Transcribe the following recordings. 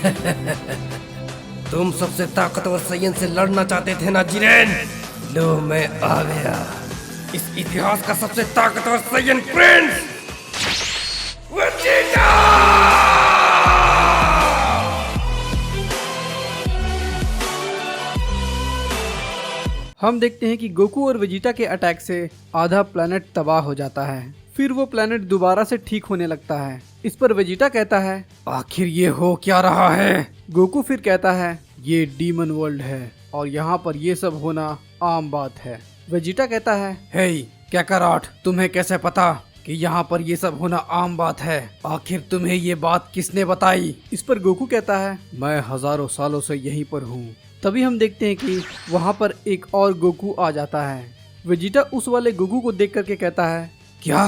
तुम सबसे ताकतवर सैयन से लड़ना चाहते थे ना जिरेन? लो मैं आ गया, इस इतिहास का सबसे ताकतवर सैयन प्रिंस वेजिटा! हम देखते हैं कि गोकू और वेजिटा के अटैक से आधा प्लेनेट तबाह हो जाता है। फिर वो प्लेनेट दोबारा से ठीक होने लगता है। इस पर वेजिटा कहता है, आखिर ये हो क्या रहा है? गोकू फिर कहता है, ये डीमन वर्ल्ड है और यहाँ पर ये सब होना आम बात है। वेजिटा कहता है, हे काकारोट, तुम्हें कैसे पता कि यहाँ पर ये सब होना आम बात है? आखिर तुम्हें ये बात किसने बताई? इस पर गोकू कहता है, मैं हजारों सालों से यहीं पर हूँ। तभी हम देखते हैं कि वहाँ पर एक और गोकू आ जाता है। वेजिटा उस वाले गोकू को देख करके कहता है, क्या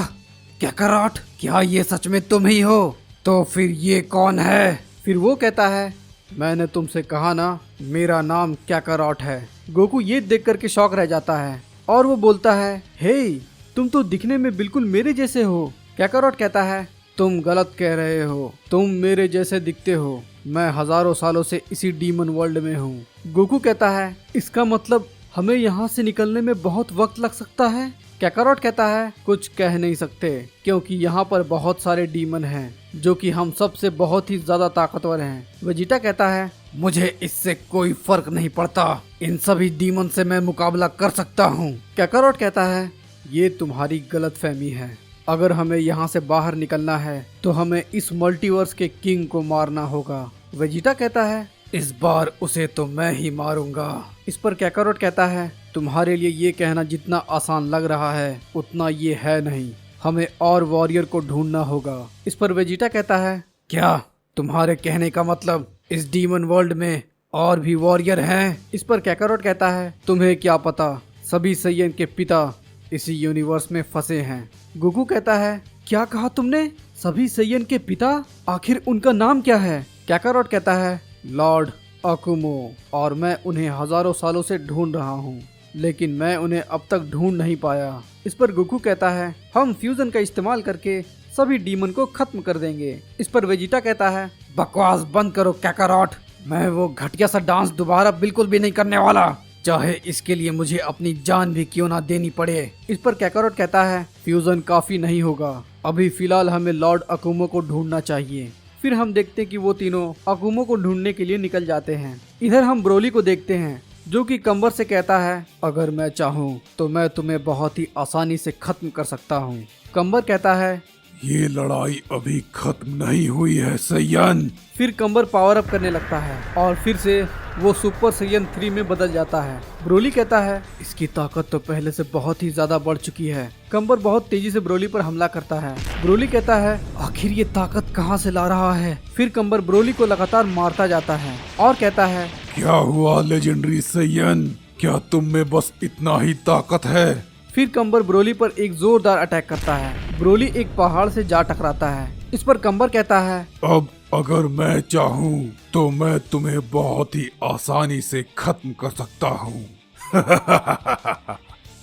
काकारोट, क्या ये सच में तुम ही हो? तो फिर ये कौन है? फिर वो कहता है, मैंने तुमसे कहा ना, मेरा नाम काकारोट है। गोकू ये देख करके शॉक रह जाता है और वो बोलता है, हे, तुम तो दिखने में बिल्कुल मेरे जैसे हो। काकारोट कहता है, तुम गलत कह रहे हो, तुम मेरे जैसे दिखते हो। मैं हजारों सालों से इसी डीमन वर्ल्ड में हूँ। गोकू कहता है, इसका मतलब हमें यहाँ से निकलने में बहुत वक्त लग सकता है। काकारोट कहता है, कुछ कह नहीं सकते, क्योंकि यहाँ पर बहुत सारे डीमन हैं जो कि हम सबसे बहुत ही ज्यादा ताकतवर हैं। वेजिटा कहता है, मुझे इससे कोई फर्क नहीं पड़ता, इन सभी डीमन से मैं मुकाबला कर सकता हूँ। काकारोट कहता है, ये तुम्हारी गलतफहमी है। अगर हमें यहाँ से बाहर निकलना है तो हमें इस मल्टीवर्स के किंग को मारना होगा। वेजिटा कहता है, इस बार उसे तो मैं ही मारूंगा। इस पर काकारोट कहता है, तुम्हारे लिए ये कहना जितना आसान लग रहा है उतना ये है नहीं, हमें और वॉरियर को ढूंढना होगा। इस पर वेजिटा कहता है, क्या तुम्हारे कहने का मतलब इस डीमन वर्ल्ड में और भी वॉरियर हैं? इस पर काकारोट कहता है, तुम्हें क्या पता, सभी सैयन के पिता इसी यूनिवर्स में फंसे हैं। गोकू कहता है, क्या कहा तुमने? सभी सैयन के पिता? आखिर उनका नाम क्या है? काकारोट कहता है, लॉर्ड अकुमो, और मैं उन्हें हजारों सालों से ढूंढ रहा हूँ, लेकिन मैं उन्हें अब तक ढूंढ नहीं पाया। इस पर गोकू कहता है, हम फ्यूजन का इस्तेमाल करके सभी डीमन को खत्म कर देंगे। इस पर वेजिटा कहता है, बकवास बंद करो काकारोट, मैं वो घटिया सा डांस दोबारा बिल्कुल भी नहीं करने वाला, चाहे इसके लिए मुझे अपनी जान भी क्यों ना देनी पड़े। इस पर काकारोट कहता है, फ्यूजन काफी नहीं होगा, अभी फिलहाल हमें लॉर्ड अकुमो को ढूंढना चाहिए। फिर हम देखते हैं कि वो तीनों अकुमो को ढूंढने के लिए निकल जाते हैं। इधर हम ब्रोली को देखते हैं जो कि कंबर से कहता है, अगर मैं चाहूँ तो मैं तुम्हें बहुत ही आसानी से खत्म कर सकता हूँ। कंबर कहता है, ये लड़ाई अभी खत्म नहीं हुई है सैयन। फिर कंबर पावर अप करने लगता है और फिर से वो सुपर सैयन 3 में बदल जाता है। ब्रोली कहता है, इसकी ताकत तो पहले से बहुत ही ज्यादा बढ़ चुकी है। कंबर बहुत तेजी से ब्रोली पर हमला करता है। ब्रोली कहता है, आखिर ये ताकत कहाँ से ला रहा है? फिर कंबर ब्रोली को लगातार मारता जाता है और कहता है, क्या हुआ लेजेंडरी सैयन, क्या तुम में बस इतना ही ताकत है? फिर कंबर ब्रोली पर एक जोरदार अटैक करता है। ब्रोली एक पहाड़ से जा टकराता है। इस पर कंबर कहता है, अब अगर मैं चाहूँ तो मैं तुम्हें बहुत ही आसानी से खत्म कर सकता हूँ।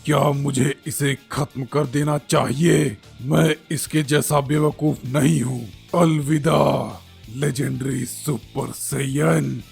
क्या मुझे इसे खत्म कर देना चाहिए? मैं इसके जैसा बेवकूफ नहीं हूँ। अलविदा लेजेंडरी सुपर सैयन।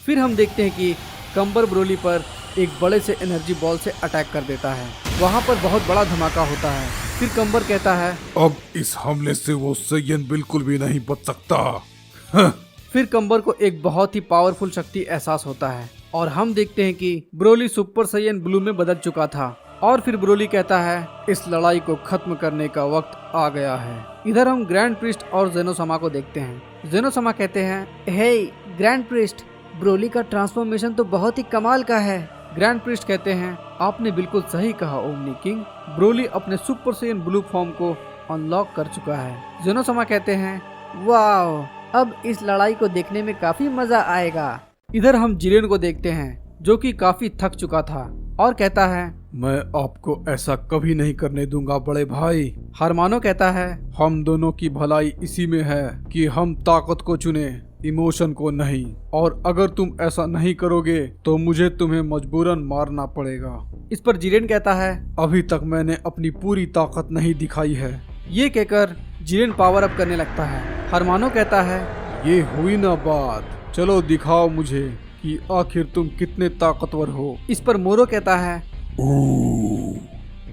फिर हम देखते हैं कि कंबर ब्रोली पर एक बड़े से एनर्जी बॉल से अटैक कर देता है। वहाँ पर बहुत बड़ा धमाका होता है। फिर कंबर कहता है, अब इस हमले से वो सैयन बिल्कुल भी नहीं बच सकता। फिर कंबर को एक बहुत ही पावरफुल शक्ति एहसास होता है और हम देखते हैं कि ब्रोली सुपर सैयन ब्लू में बदल चुका था। और फिर ब्रोली कहता है, इस लड़ाई को खत्म करने का वक्त आ गया है। इधर हम ग्रैंड प्रिस्ट और जेनोसमा को देखते हैं। जेनोसमा कहते हैं, हे ग्रैंड प्रिस्ट, ब्रोली का ट्रांसफॉर्मेशन तो बहुत ही कमाल का है। ग्रैंड प्रिस्ट कहते हैं, आपने बिल्कुल सही कहा ओमनी किंग, ब्रोली अपने सुपर सैयन ब्लू फॉर्म को अनलॉक कर चुका है। जेनोसमा कहते हैं, वाह, अब इस लड़ाई को देखने में काफी मजा आएगा। इधर हम जिरेन को देखते हैं जो कि काफी थक चुका था और कहता है, मैं आपको ऐसा कभी नहीं करने दूंगा बड़े भाई। हरमानो कहता है, हम दोनों की भलाई इसी में है कि हम ताकत को चुने, इमोशन को नहीं, और अगर तुम ऐसा नहीं करोगे तो मुझे तुम्हें मजबूरन मारना पड़ेगा। इस पर जिरेन कहता है, अभी तक मैंने अपनी पूरी ताकत नहीं दिखाई है। ये कहकर जिरेन पावर अप करने लगता है। हरमानो कहता है, ये हुई ना बात, चलो दिखाओ मुझे कि आखिर तुम कितने ताकतवर हो। इस पर मोरो कहता है, ओह,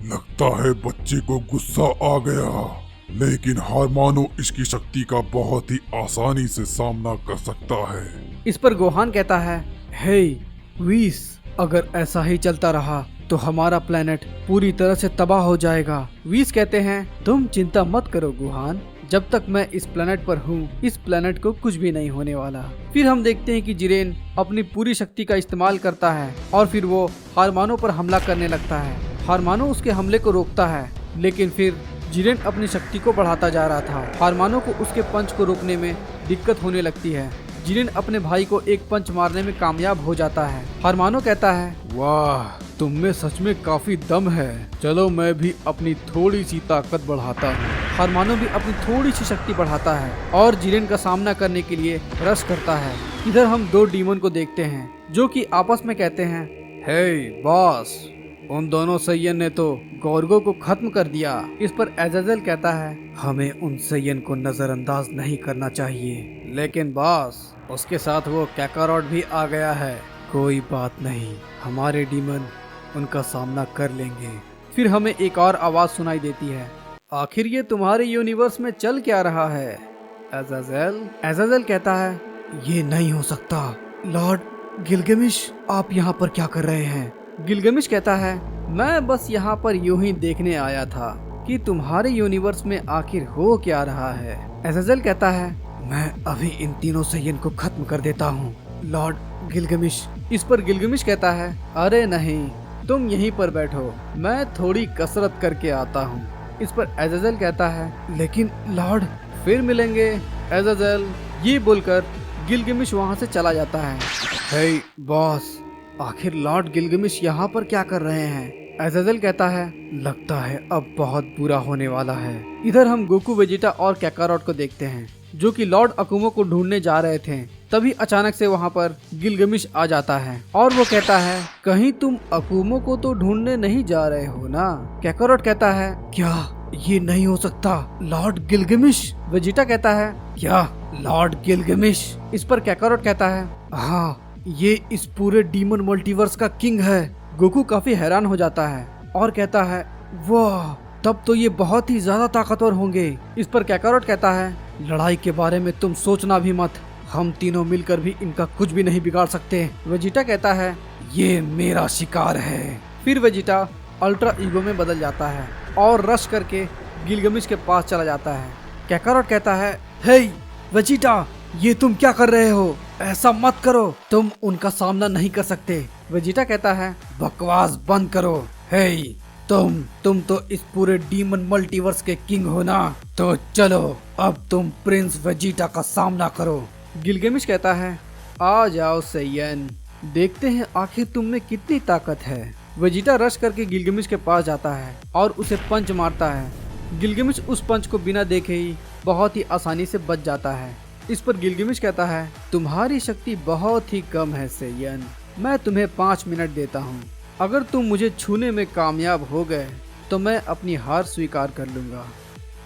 लगता है बच्चे को गुस्सा आ गया, लेकिन हारमानो इसकी शक्ति का बहुत ही आसानी से सामना कर सकता है। इस पर गोहान कहता है, हे वीस, अगर ऐसा ही चलता रहा तो हमारा प्लेनेट पूरी तरह से तबाह हो जाएगा। वीस कहते हैं, तुम चिंता मत करो गोहान, जब तक मैं इस प्लेनेट पर हूँ इस प्लेनेट को कुछ भी नहीं होने वाला। फिर हम देखते हैं कि जिरेन अपनी पूरी शक्ति का इस्तेमाल करता है और फिर वो हारमानो पर हमला करने लगता है। हारमानो उसके हमले को रोकता है, लेकिन फिर जिरेन अपनी शक्ति को बढ़ाता जा रहा था। हारमानो को उसके पंच को रोकने में दिक्कत होने लगती है। जिरेन अपने भाई को एक पंच मारने में कामयाब हो जाता है। हारमानो कहता है, वाह, तुम में सच में काफी दम है, चलो मैं भी अपनी थोड़ी सी ताकत बढ़ाता हूँ। हारमानो भी अपनी थोड़ी सी शक्ति बढ़ाता है और जिरेन का सामना करने के लिए रश करता है। इधर हम दो डीमन को देखते हैं जो कि आपस में कहते हैं, हे बॉस, उन दोनों सैयन ने तो गॉर्गो को खत्म कर दिया। इस पर अजाजेल कहता है, हमें उन सैयन को नजरअंदाज नहीं करना चाहिए, लेकिन बॉस उसके साथ वो कैकारोट भी आ गया है। कोई बात नहीं, हमारे डीमन उनका सामना कर लेंगे। फिर हमें एक और आवाज सुनाई देती है, आखिर ये तुम्हारे यूनिवर्स में चल क्या रहा है अजाजेल कहता है, ये नहीं हो सकता। लॉर्ड गिलगेमिश, आप यहाँ पर क्या कर रहे हैं? गिलगेमिश कहता है, मैं बस यहाँ पर यूं ही देखने आया था कि तुम्हारे यूनिवर्स में आखिर हो क्या रहा है। अजाजेल कहता है, मैं अभी इन तीनों सैयन को खत्म कर देता हूँ लॉर्ड गिलगेमिश। इस पर गिलगेमिश कहता है, अरे नहीं, तुम यहीं पर बैठो, मैं थोड़ी कसरत करके आता हूँ। इस पर अजाजेल कहता है, लेकिन लॉर्ड फिर मिलेंगे अजाजेल। ये बोलकर गिलगेमिश वहाँ से चला जाता है। हे बॉस, आखिर लॉर्ड गिलगेमिश यहाँ पर क्या कर रहे हैं? अजाजेल कहता है, लगता है अब बहुत बुरा होने वाला है। इधर हम गोकू, वेजिटा और कैकारोट को देखते हैं जो कि लॉर्ड अकुमो को ढूंढने जा रहे थे। तभी अचानक से वहाँ पर गिलगेमिश आ जाता है और वो कहता है, कहीं तुम अकुमो को तो ढूंढने नहीं जा रहे हो ना? कैकारोट कहता है, क्या ये नहीं हो सकता लॉर्ड गिलगेमिश? वेजिटा कहता है, क्या लॉर्ड गिलगेमिश? इस पर कैकारोट कहता है, हाँ, ये इस पूरे डीमन मल्टीवर्स का किंग है। गोकू काफी हैरान हो जाता है और कहता है, वाह, तब तो ये बहुत ही ज्यादा ताकतवर होंगे। इस पर कैकारोट कहता है, लड़ाई के बारे में तुम सोचना भी मत, हम तीनों मिलकर भी इनका कुछ भी नहीं बिगाड़ सकते। वेजिटा कहता है, ये मेरा शिकार है। फिर वेजिटा अल्ट्रा ईगो में बदल जाता है और रश करके गिलगेमिश के पास चला जाता है। कैकारोट कहता है, हे वेजिटा, ये तुम क्या कर रहे हो? ऐसा मत करो, तुम उनका सामना नहीं कर सकते। वेजिटा कहता है, बकवास बंद करो। हे तुम तो इस पूरे डीमन मल्टीवर्स के किंग हो ना, तो चलो अब तुम प्रिंस वेजिटा का सामना करो। गिलगेमिश कहता है, आ जाओ सैयन, देखते हैं आखिर तुम में कितनी ताकत है। वेजिटा रश करके गिलगेमिश के पास जाता है और उसे पंच मारता है। गिलगेमिश उस पंच को बिना देखे ही बहुत ही आसानी से बच जाता है। इस पर गिलगेमिश कहता है, तुम्हारी शक्ति बहुत ही कम है सैयन, मैं तुम्हें 5 मिनट देता हूँ। अगर तुम मुझे छूने में कामयाब हो गए तो मैं अपनी हार स्वीकार कर लूंगा।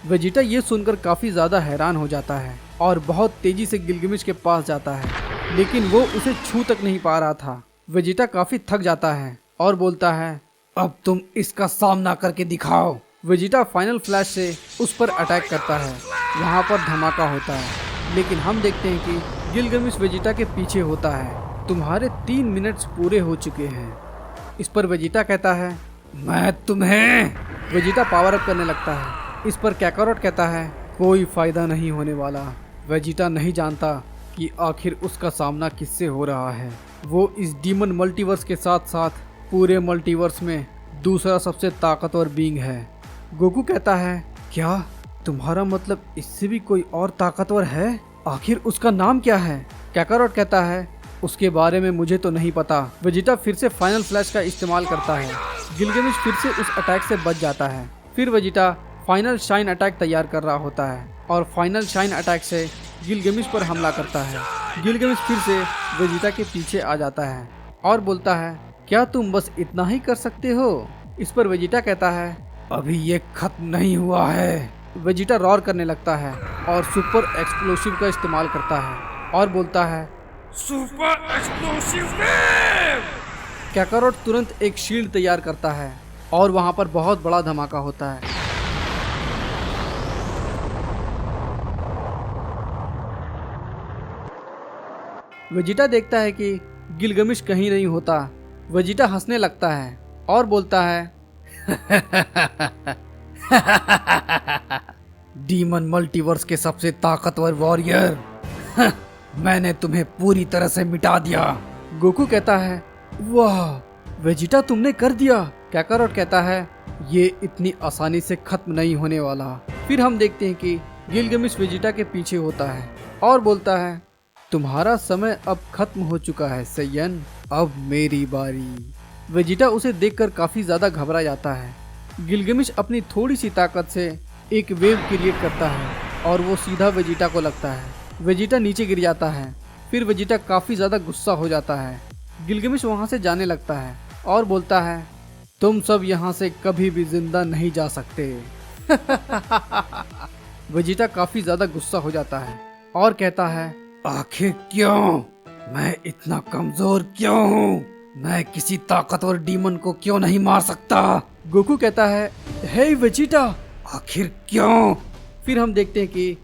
वेजिटा ये सुनकर काफी ज्यादा हैरान हो जाता है और बहुत तेजी से गिलगेमिश के पास जाता है, लेकिन वो उसे छू तक नहीं पा रहा था। वेजिटा काफी थक जाता है और बोलता है, अब तुम इसका सामना करके दिखाओ। वेजिटा फाइनल फ्लैश से उस पर अटैक करता है। वहाँ पर धमाका होता है, लेकिन हम देखते हैं कि गिलगेमिश वेजिटा के पीछे होता है। तुम्हारे 3 मिनट्स पूरे हो चुके हैं। इस पर वेजिटा कहता है, मैं तुम्हें। वेजिटा पावर अप करने लगता है। इस पर कैकारोट कहता है, कोई फायदा नहीं होने वाला। वेजिटा नहीं जानता कि आखिर उसका सामना किससे हो रहा है। वो इस डीमन मल्टीवर्स के साथ साथ पूरे मल्टीवर्स में दूसरा सबसे ताकतवर बीइंग है। गोकू कहता है, क्या तुम्हारा मतलब इससे भी कोई और ताकतवर है? आखिर उसका नाम क्या है? कैकारोट कहता है, उसके बारे में मुझे तो नहीं पता। वेजिटा फिर से फाइनल फ्लैश का इस्तेमाल करता है। गिलगेमिश फिर से उस अटैक से बच जाता है। फिर वेजिटा फाइनल शाइन अटैक तैयार कर रहा होता है और फाइनल शाइन अटैक से गिलगेमिश पर हमला करता है। गिलगेमिश फिर से वेजिटा के पीछे आ जाता है और बोलता है, क्या तुम बस इतना ही कर सकते हो? इस पर वेजिटा कहता है, अभी ये खत्म नहीं हुआ है। वेजिटा रॉर करने लगता है और सुपर एक्सप्लोसिव का इस्तेमाल करता है और बोलता है सुपर एक्सप्लोसिव वेव। कैकारोट तुरंत एक शील्ड तैयार करता है और वहां पर बहुत बड़ा धमाका होता है। वेजिटा देखता है कि गिलगमिश कहीं नहीं होता। वेजिटा हंसने लगता है और बोलता है डीमन मल्टीवर्स के सबसे ताकतवर वॉरियर, मैंने तुम्हें पूरी तरह से मिटा दिया। गोकू कहता है वाह वेजिटा तुमने कर दिया। कैकारोट कहता है ये इतनी आसानी से खत्म नहीं होने वाला। फिर हम देखते हैं कि गिलगमिश वेजिटा के पीछे होता है और बोलता है तुम्हारा समय अब खत्म हो चुका है सैयन, अब मेरी बारी। वेजिटा उसे देखकर काफी ज्यादा घबरा जाता है। गिलगमिश अपनी थोड़ी सी ताकत से एक वेव क्रिएट करता है और वो सीधा वेजिटा को लगता है। वेजिटा नीचे गिर जाता है। फिर वेजिटा काफी ज्यादा गुस्सा हो जाता है। गिलगमिश वहां से जाने लगता है और बोलता है तुम सब यहाँ से कभी भी जिंदा नहीं जा सकते। वेजिटा काफी ज्यादा गुस्सा हो जाता है और कहता है आखिर क्यों? मैं इतना कमजोर क्यों हूँ? मैं किसी ताकतवर डीमन को क्यों नहीं मार सकता? गोकू कहता है हे वेजिटा। आखिर क्यों? फिर हम देखते हैं कि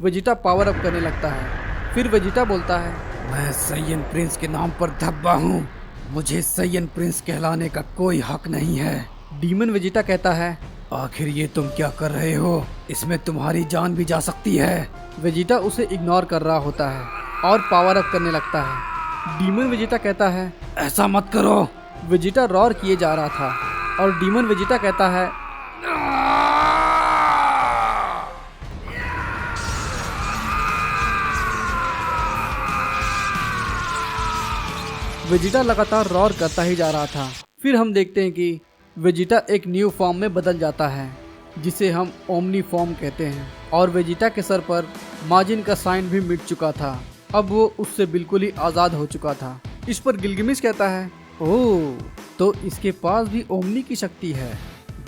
वेजिटा पावर अप करने लगता है। फिर वेजिटा बोलता है मैं सैयन प्रिंस के नाम पर धब्बा हूँ, मुझे सैयन प्रिंस कहलाने का कोई हक नहीं है। डीमन वेजिटा कहता है आखिर ये तुम क्या कर रहे हो? इसमें तुम्हारी जान भी जा सकती है। वेजिटा उसे इग्नोर कर रहा होता है और पावर अप करने लगता है। डीमन वेजिटा कहता है ऐसा मत करो। वेजिटा रॉर किए जा रहा था और डीमन वेजिटा कहता है वेजिटा लगातार रॉर करता ही जा रहा था। फिर हम देखते हैं कि वेजिटा एक न्यू फॉर्म में बदल जाता है जिसे हम ओमनी फॉर्म कहते हैं और वेजिटा के सर पर माजिन का साइन भी मिट चुका था। अब वो उससे बिल्कुल ही आज़ाद हो चुका था। इस पर गिलगमिश कहता है ओह तो इसके पास भी ओमनी की शक्ति है,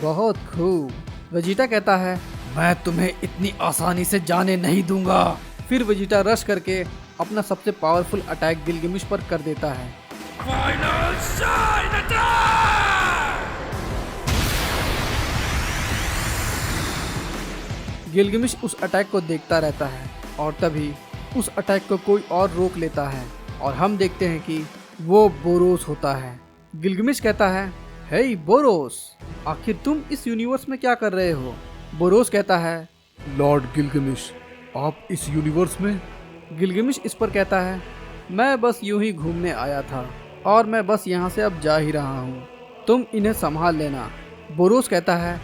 बहुत खूब। वेजिटा कहता है मैं तुम्हें इतनी आसानी से जाने नहीं दूंगा। फिर वेजिटा रश करके अपना सबसे पावरफुल अटैक गिलगमिश पर कर देता है। Final shine attack! गिलगमिश उस अटैक को देखता रहता है और तभी उस अटैक को कोई और रोक लेता है और हम देखते हैं कि वो बोरोस होता है। गिलगमिश कहता है हे बोरोस, आखिर तुम इस यूनिवर्स में क्या कर रहे हो? बोरोस कहता है लॉर्ड गिलगमिश, आप इस यूनिवर्स में? गिलगमिश इस पर कहता है मैं बस यूं ही घूमने आया था और मैं बस यहाँ से अब जा ही रहा हूँ, तुम इन्हें संभाल लेना। बोरोस कहता है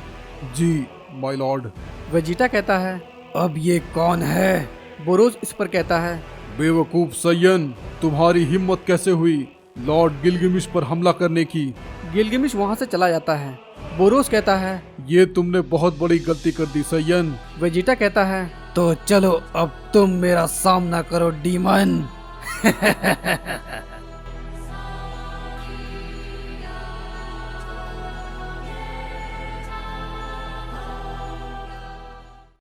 जी माय लॉर्ड। वेजिटा कहता है अब ये कौन है? बोरोस इस पर कहता है बेवकूफ सैयन, तुम्हारी हिम्मत कैसे हुई लॉर्ड गिलगमिश पर हमला करने की? गिलगमिश वहाँ से चला जाता है। बोरोस कहता है ये तुमने बहुत बड़ी गलती कर दी सैयन। वेजिटा कहता है तो चलो अब तुम मेरा सामना करो डीमन।